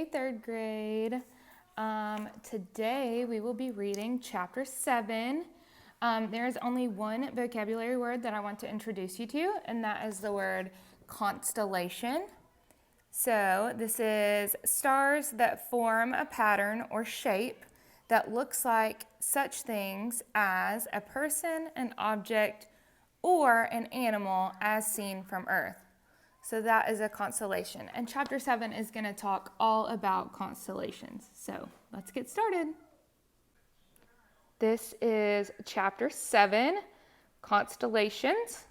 third grade. Today we will be reading chapter 7. There is only one vocabulary word that I want to introduce you to, and that is the word constellation. So this is stars that form a pattern or shape that looks like such things as a person, an object, or an animal as seen from Earth. So that is a constellation. And chapter 7 is going to talk all about constellations. So let's get started. This is chapter 7, constellations.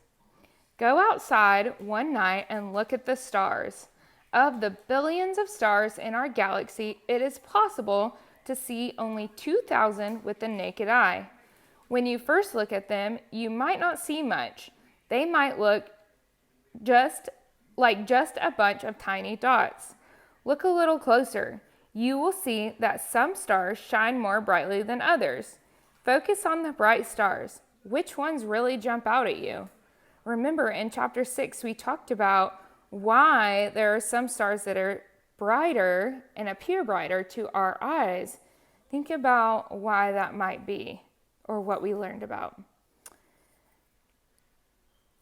Go outside one night and look at the stars. Of the billions of stars in our galaxy, it is possible to see only 2,000 with the naked eye. When you first look at them, you might not see much. They might look just a bunch of tiny dots. Look a little closer. You will see that some stars shine more brightly than others. Focus on the bright stars. Which ones really jump out at you? Remember, in chapter 6, we talked about why there are some stars that are brighter and appear brighter to our eyes. Think about why that might be, or what we learned about.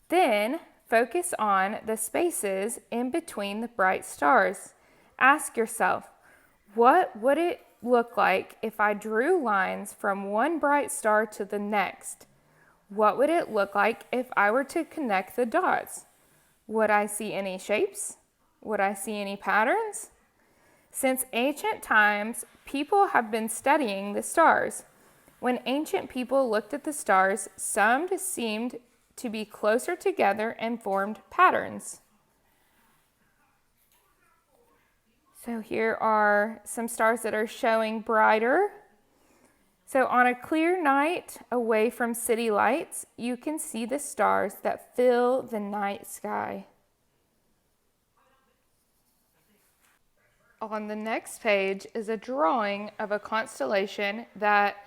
Then, focus on the spaces in between the bright stars. Ask yourself, what would it look like if I drew lines from one bright star to the next? What would it look like if I were to connect the dots? Would I see any shapes? Would I see any patterns? Since ancient times, people have been studying the stars. When ancient people looked at the stars, some seemed to be closer together and formed patterns. So here are some stars that are showing brighter. So on a clear night away from city lights, you can see the stars that fill the night sky. On the next page is a drawing of a constellation that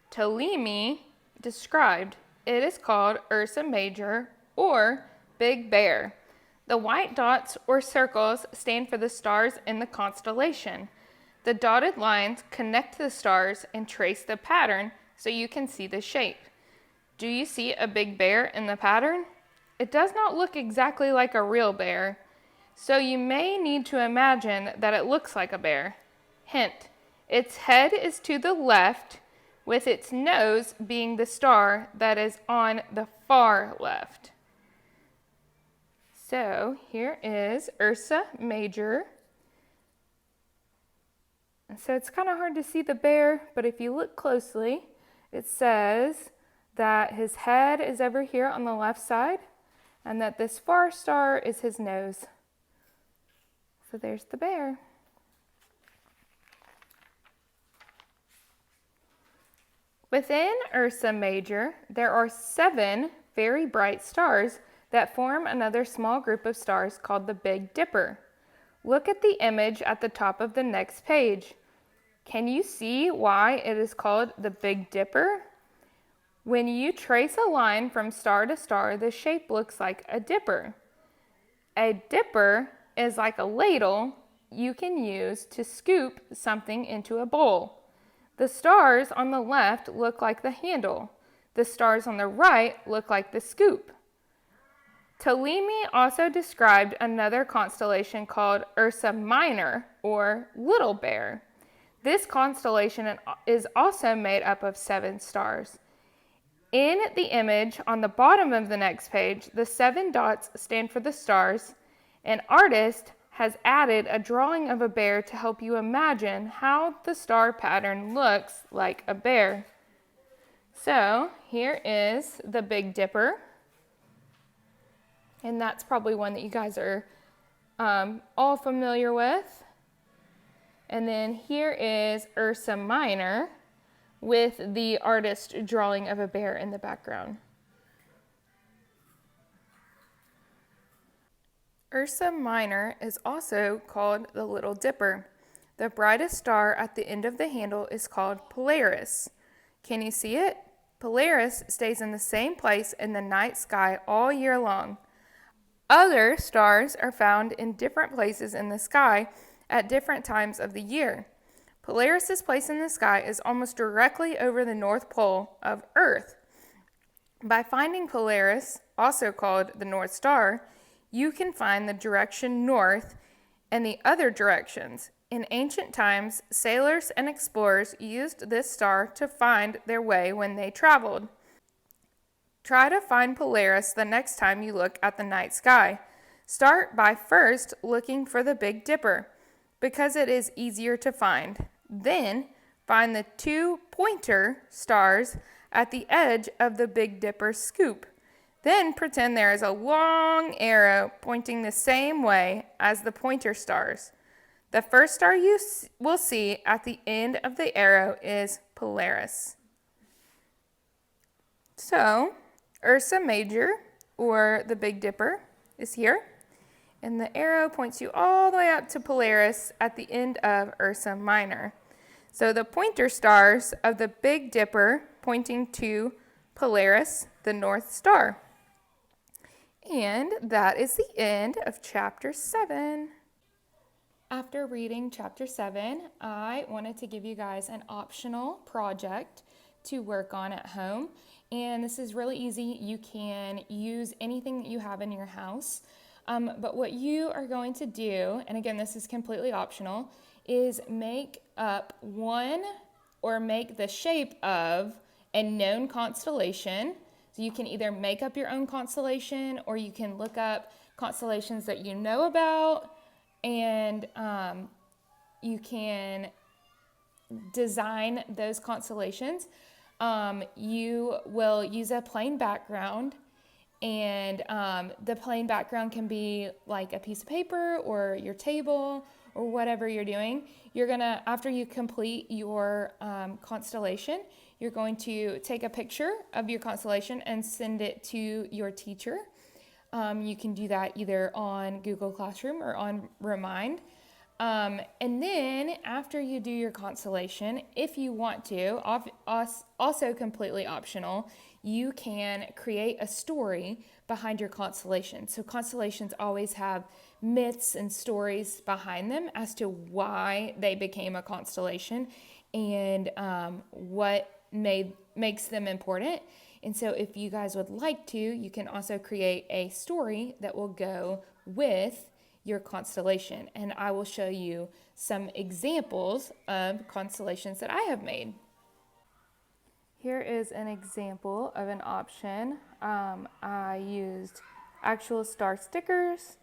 Ptolemy described. It is called Ursa Major or Big Bear. The white dots or circles stand for the stars in the constellation. The dotted lines connect the stars and trace the pattern so you can see the shape. Do you see a big bear in the pattern? It does not look exactly like a real bear, so you may need to imagine that it looks like a bear. Hint, its head is to the left, with its nose being the star that is on the far left. So here is Ursa Major. And so it's kind of hard to see the bear, but if you look closely, it says that his head is over here on the left side, and that this far star is his nose. So there's the bear. Within Ursa Major, there are 7 very bright stars that form another small group of stars called the Big Dipper. Look at the image at the top of the next page. Can you see why it is called the Big Dipper? When you trace a line from star to star, the shape looks like a dipper. A dipper is like a ladle you can use to scoop something into a bowl. The stars on the left look like the handle. The stars on the right look like the scoop. Ptolemy also described another constellation called Ursa Minor, or Little Bear. This constellation is also made up of 7 stars. In the image on the bottom of the next page, the 7 dots stand for the stars. An artist has added a drawing of a bear to help you imagine how the star pattern looks like a bear. So here is the Big Dipper. And that's probably one that you guys are all familiar with. And then here is Ursa Minor with the artist drawing of a bear in the background. Ursa Minor is also called the Little Dipper. The brightest star at the end of the handle is called Polaris. Can you see it? Polaris stays in the same place in the night sky all year long. Other stars are found in different places in the sky at different times of the year. Polaris' place in the sky is almost directly over the North Pole of Earth. By finding Polaris, also called the North Star, you can find the direction north and the other directions. In ancient times, sailors and explorers used this star to find their way when they traveled. Try to find Polaris the next time you look at the night sky. Start by first looking for the Big Dipper, because it is easier to find. Then, find the 2 pointer stars at the edge of the Big Dipper scoop. Then pretend there is a long arrow pointing the same way as the pointer stars. The first star you will see at the end of the arrow is Polaris. So, Ursa Major, or the Big Dipper, is here. And the arrow points you all the way up to Polaris at the end of Ursa Minor. So the pointer stars of the Big Dipper pointing to Polaris, the North Star. And that is the end of chapter 7. After reading chapter 7, I wanted to give you guys an optional project to work on at home. And this is really easy. You can use anything that you have in your house. But what you are going to do, and again, this is completely optional, is make up one or make the shape of a known constellation. So you can either make up your own constellation, or you can look up constellations that you know about, and you can design those constellations. You will use a plain background, and the plain background can be like a piece of paper or your table or whatever you're doing. You're gonna, after you complete your constellation, you're going to take a picture of your constellation and send it to your teacher. You can do that either on Google Classroom or on Remind. And then after you do your constellation, if you want to, also completely optional, you can create a story behind your constellation. So constellations always have myths and stories behind them as to why they became a constellation and what makes them important. And so if you guys would like to, you can also create a story that will go with your constellation. And I will show you some examples of constellations that I have made. Here is an example of an option. I used actual star stickers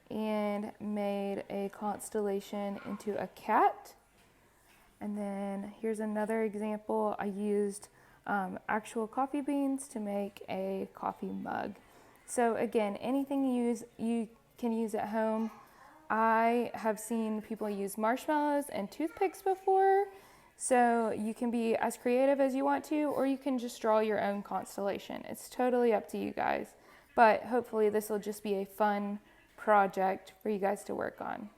and made a constellation into a cat. And then here's another example. I used actual coffee beans to make a coffee mug. So again, anything you can use at home. I have seen people use marshmallows and toothpicks before. So you can be as creative as you want to, or you can just draw your own constellation. It's totally up to you guys. But hopefully this will just be a fun project for you guys to work on.